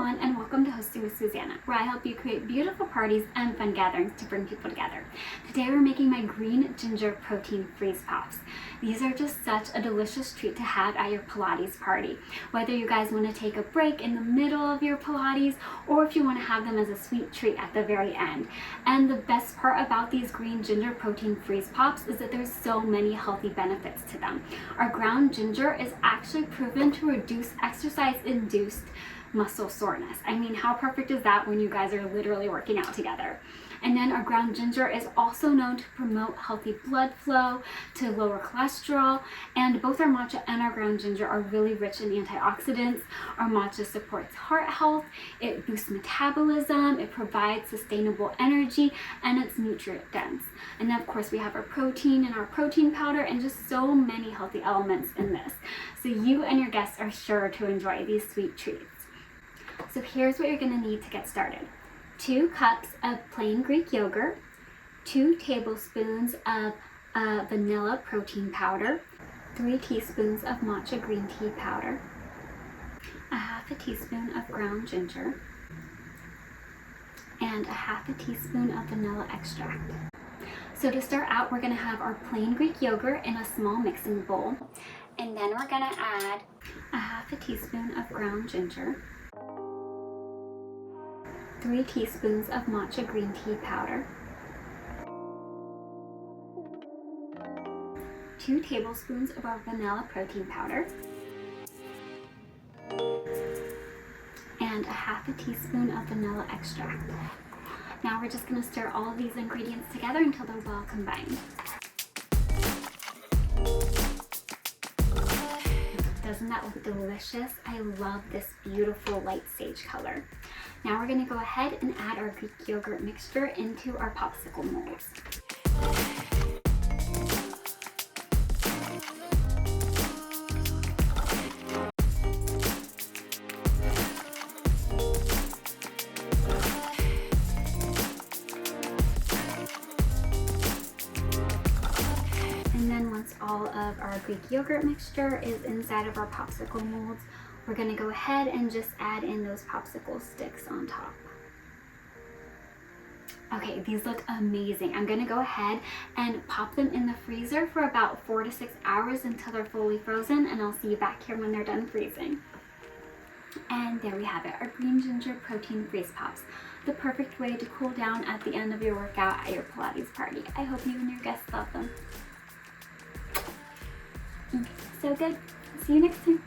everyone, and welcome to Hosting with Susanna, where I help you create beautiful parties and fun gatherings to bring people together. Today we're making my green ginger protein freeze pops. These are just such a delicious treat to have at your Pilates party. Whether you guys want to take a break in the middle of your Pilates, or if you want to have them as a sweet treat at the very end. And the best part about these green ginger protein freeze pops is that there's so many healthy benefits to them. Our ground ginger is actually proven to reduce exercise-induced muscle soreness. I mean, how perfect is that when you guys are literally working out together? And then our ground ginger is also known to promote healthy blood flow, to lower cholesterol, and both our matcha and our ground ginger are really rich in antioxidants. Our matcha supports heart health, it boosts metabolism, it provides sustainable energy, and it's nutrient dense. And then of course we have our protein and our protein powder and just so many healthy elements in this. So you and your guests are sure to enjoy these sweet treats. So here's what you're going to need to get started. 2 cups of plain Greek yogurt, 2 tablespoons of vanilla protein powder, 3 teaspoons of matcha green tea powder, 1/2 teaspoon of ground ginger, and 1/2 teaspoon of vanilla extract. So to start out, we're going to have our plain Greek yogurt in a small mixing bowl, and then we're going to add 1/2 teaspoon of ground ginger, 3 teaspoons of matcha green tea powder, 2 tablespoons of our vanilla protein powder, and 1/2 teaspoon of vanilla extract. Now we're just going to stir all of these ingredients together until they're well combined. Doesn't that look delicious? I love this beautiful light sage color. Now we're going to go ahead and add our Greek yogurt mixture into our popsicle molds. And then once all of our Greek yogurt mixture is inside of our popsicle molds, we're going to go ahead and just add in those popsicle sticks on top. Okay, these look amazing. I'm going to go ahead and pop them in the freezer for about 4 to 6 hours until they're fully frozen, and I'll see you back here when they're done freezing. And there we have it, our green ginger protein freeze pops. The perfect way to cool down at the end of your workout at your Pilates party. I hope you and your guests love them. So good. See you next time.